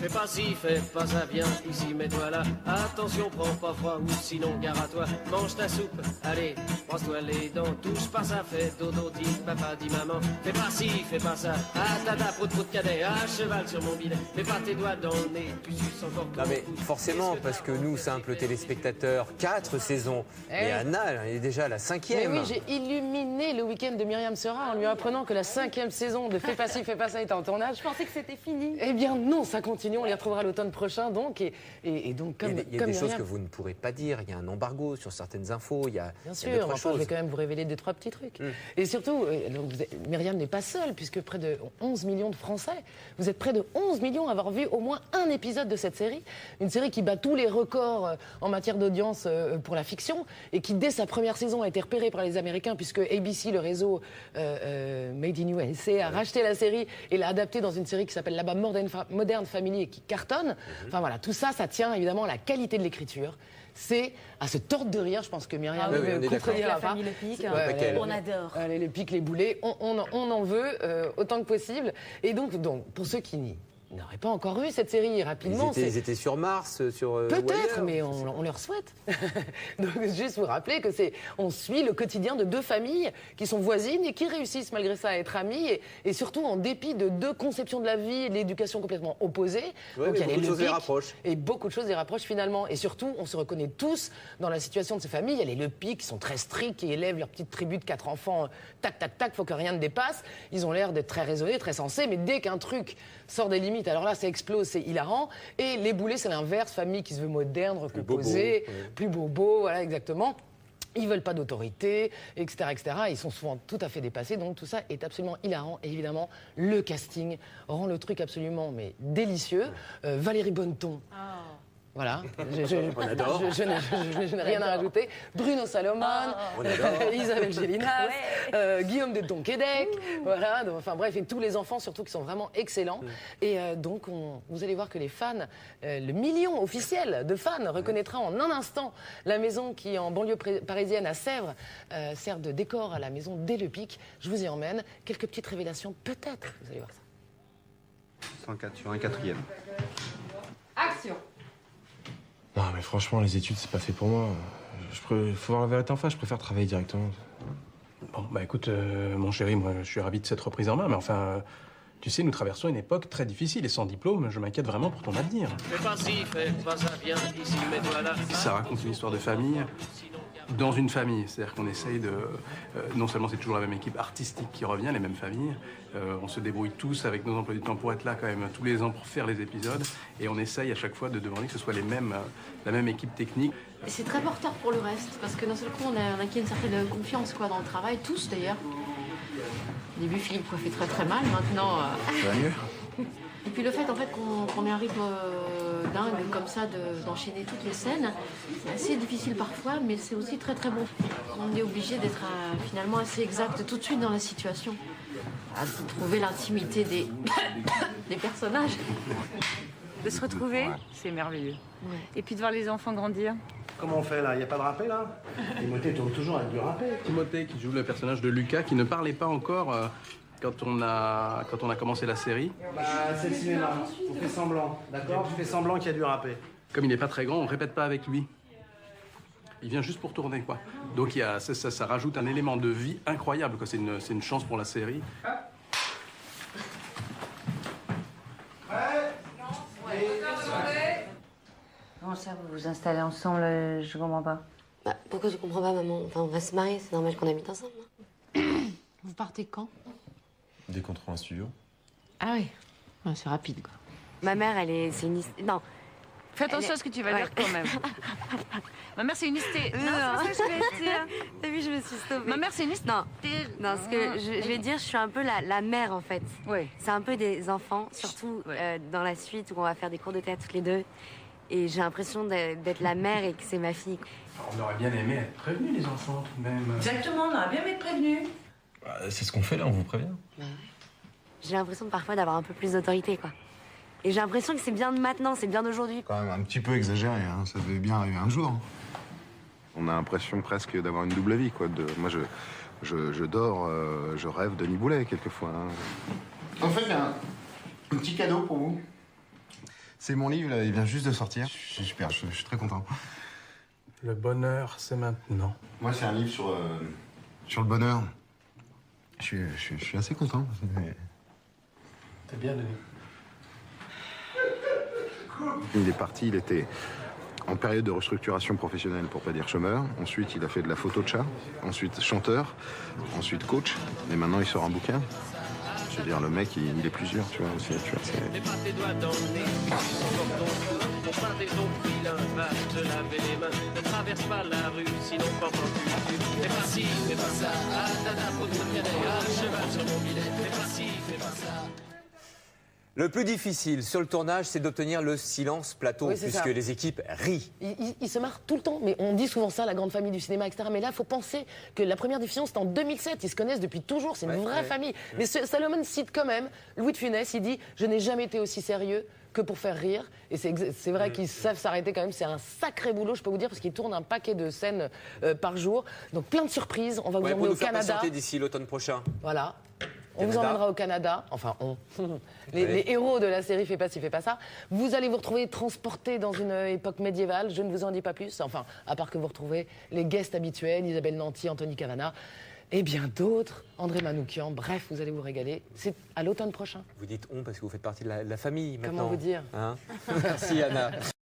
Fais pas ci, fais pas ça, viens ici, mets-toi là. Attention, prends pas froid ou sinon gare à toi. Mange ta soupe, allez, brosse-toi les dents. Touche pas ça, fais dodo, dit papa, dit maman. Fais pas ci, fais pas ça. Ah tata, prout prout cadet, à cheval sur mon bidet. Mets pas tes doigts dans le nez, tu suces encore. Non mais forcément, parce que nous, simples téléspectateurs, 4 saisons. Et Anna, elle est déjà à la 5e. Mais oui, j'ai illuminé le week-end de Myriam Sera en lui apprenant que la 5e saison de Fais pas ci, fais pas ça était en tournage. Je pensais que c'était fini. Eh bien non, ça continue, on les retrouvera l'automne prochain donc. Et donc comme Il y a des choses Myriam... que vous ne pourrez pas dire, il y a un embargo sur certaines infos, il y a Bien il y sûr, a d'autres enfin, choses. je vais quand même vous révéler 2-3 petits trucs. Et surtout, donc, Myriam n'est pas seule, puisque près de 11 millions de Français, vous êtes près de 11 millions à avoir vu au moins un épisode de cette série. Une série qui bat tous les records en matière d'audience pour la fiction, et qui dès sa première saison a été repérée par les Américains, puisque ABC, le réseau Made in USA, a racheté la série et l'a adaptée dans une série qui s'appelle là-bas Modern Family et qui cartonne. Enfin voilà, tout ça, ça tient évidemment à la qualité de l'écriture. C'est à se tordre de rire, je pense que Myriam on est contredira La pas. famille Le Pic, on adore. Allez, les pics, les boulets, on en veut autant que possible. Et donc pour ceux qui n'auraient pas encore eu cette série rapidement... Ils étaient sur Mars, sur... Peut-être, mais on leur souhaite. Donc, juste vous rappeler que on suit le quotidien de deux familles qui sont voisines et qui réussissent malgré ça à être amies et surtout en dépit de deux conceptions de la vie et de l'éducation complètement opposées. Ouais, donc il y a beaucoup de choses les Lepic rapprochent. et beaucoup de choses les rapprochent finalement. Et surtout, on se reconnaît tous dans la situation de ces familles. Il y a les Lepic qui sont très stricts, qui élèvent leur petite tribu de 4 enfants, tac, tac, tac, faut que rien ne dépasse. Ils ont l'air d'être très raisonnés, très sensés, mais dès qu'un truc sort des limites, alors là, ça explose, c'est hilarant. Et les boulets, c'est l'inverse, famille qui se veut moderne, recomposée, plus bobo, voilà, exactement. Ils veulent pas d'autorité, etc., etc. Ils sont souvent tout à fait dépassés, donc tout ça est absolument hilarant. Et évidemment, le casting rend le truc absolument délicieux. Valérie Bonneton. Voilà, On adore. je n'ai rien à rajouter. Bruno Salomon, Isabelle Gélinas, Guillaume de Tonquédec, voilà, donc, enfin bref, et tous les enfants surtout qui sont vraiment excellents. Et donc vous allez voir que les fans, le million officiel de fans reconnaîtra en un instant la maison qui, en banlieue parisienne à Sèvres, sert de décor à la maison des Lepic. Je vous y emmène. Quelques petites révélations peut-être, vous allez voir ça. 104 sur un 4e. Action. Non, mais franchement, les études, c'est pas fait pour moi. Faut voir la vérité en face, je préfère travailler directement. Bon, bah écoute, mon chéri, moi, je suis ravi de cette reprise en main, mais enfin, tu sais, nous traversons une époque très difficile et sans diplôme, je m'inquiète vraiment pour ton avenir. Fais pas ci, fais pas ça, viens ici, mets-toi là. Ça raconte une histoire de famille dans une famille. C'est-à-dire qu'on essaye de... non seulement c'est toujours la même équipe artistique qui revient, les mêmes familles, on se débrouille tous avec nos emplois du temps pour être là quand même tous les ans pour faire les épisodes, et on essaye à chaque fois de demander que ce soit la même équipe technique. C'est très porteur pour le reste, parce que d'un seul coup, on a acquis une certaine confiance dans le travail, tous d'ailleurs. Au début, Philippe coiffait très très mal, maintenant... Ça va mieux. Et puis le fait en fait qu'on ait un rythme dingue comme ça d'enchaîner toutes les scènes, c'est assez difficile parfois, mais c'est aussi très très bon. On est obligé d'être finalement assez exact tout de suite dans la situation, à trouver l'intimité des personnages. De se retrouver, c'est merveilleux. Ouais. Et puis de voir les enfants grandir. Comment on fait là? Il n'y a pas de râpé là? Timothée tourne toujours avec du râpé. Timothée, qui joue le personnage de Lucas, qui ne parlait pas encore quand on a commencé la série. Bah, c'est le cinéma. On fait semblant, d'accord? Tu fais semblant qu'il y a du râpé. Comme il n'est pas très grand, on ne répète pas avec lui. Il vient juste pour tourner, quoi. Donc ça rajoute un élément de vie incroyable, quoi. C'est une chance pour la série. Comment ça, vous vous installez ensemble? Je comprends pas. Bah, pourquoi tu comprends pas, maman? Enfin, on va se marier, c'est normal qu'on habite ensemble, non? Vous partez quand? Dès qu'on trouve un studio. Ah oui, ouais, c'est rapide quoi. Ma mère, c'est une... Non. Fais attention à ce que tu vas dire quand même. Ma mère, c'est une hystère. Non, c'est pas ça que je vais dire. T'as vu, je me suis stoppée. Ma mère, c'est une hystère. Non, ce que je vais dire, je suis un peu la mère, en fait. Ouais. C'est un peu des enfants, surtout dans la suite où on va faire des cours de théâtre toutes les deux. Et j'ai l'impression d'être la mère et que c'est ma fille. On aurait bien aimé être prévenus, les enfants, tout de même. Exactement, on aurait bien aimé être prévenus. Bah, c'est ce qu'on fait là, on vous prévient. J'ai l'impression parfois d'avoir un peu plus d'autorité, quoi. Et j'ai l'impression que c'est bien de maintenant, c'est bien d'aujourd'hui. Quand même un petit peu exagéré, hein. Ça devait bien arriver un jour. On a l'impression presque d'avoir une double vie, quoi. Moi, je dors, je rêve de Niboulet, quelquefois. Hein. En fait, un petit cadeau pour vous. C'est mon livre, là, il vient juste de sortir. C'est super, je suis très content. Le bonheur, c'est maintenant. Moi, c'est un livre sur le bonheur. Je suis assez content. T'es bien, Denis. Il est parti, il était en période de restructuration professionnelle, pour pas dire chômeur. Ensuite, il a fait de la photo de chat. Ensuite, chanteur. Ensuite, coach. Et maintenant, il sort un bouquin. Je veux dire, le mec, il est plusieurs, tu vois, aussi. Tu vois, Mets pas tes doigts dans le nez, encore ton cœur, pour pas tes ongles vilains, va te laver les mains. Ne traverse pas la rue, sinon quand tu fais pas ci, fais pas ça. Ah, dada, faut te cadet, ah, cheval sur mon bidet. Fais pas ci, fais pas ça. Le plus difficile sur le tournage, c'est d'obtenir le silence plateau, Oui, c'est puisque ça. les équipes rient. Ils se marrent tout le temps, mais on dit souvent ça, la grande famille du cinéma, etc. Mais là, il faut penser que la première diffusion, c'était en 2007. Ils se connaissent depuis toujours, c'est une vraie famille. Mais Salomon cite quand même, Louis de Funès, il dit « Je n'ai jamais été aussi sérieux que pour faire rire ». Et c'est vrai qu'ils savent s'arrêter quand même. C'est un sacré boulot, je peux vous dire, parce qu'ils tournent un paquet de scènes par jour. Donc plein de surprises. On va vous Ouais, emmener pour au nous faire Canada. patienter d'ici l'automne prochain. Voilà. On vous Canada. emmènera au Canada, enfin on, les héros de la série Fais pas ci, fais pas ça. Vous allez vous retrouver transportés dans une époque médiévale, je ne vous en dis pas plus, enfin, à part que vous retrouvez les guests habituels, Isabelle Nanty, Anthony Cavana, et bien d'autres, André Manoukian, bref, vous allez vous régaler. C'est à l'automne prochain. Vous dites on parce que vous faites partie de la famille maintenant. Comment vous dire Hein. Merci Anna.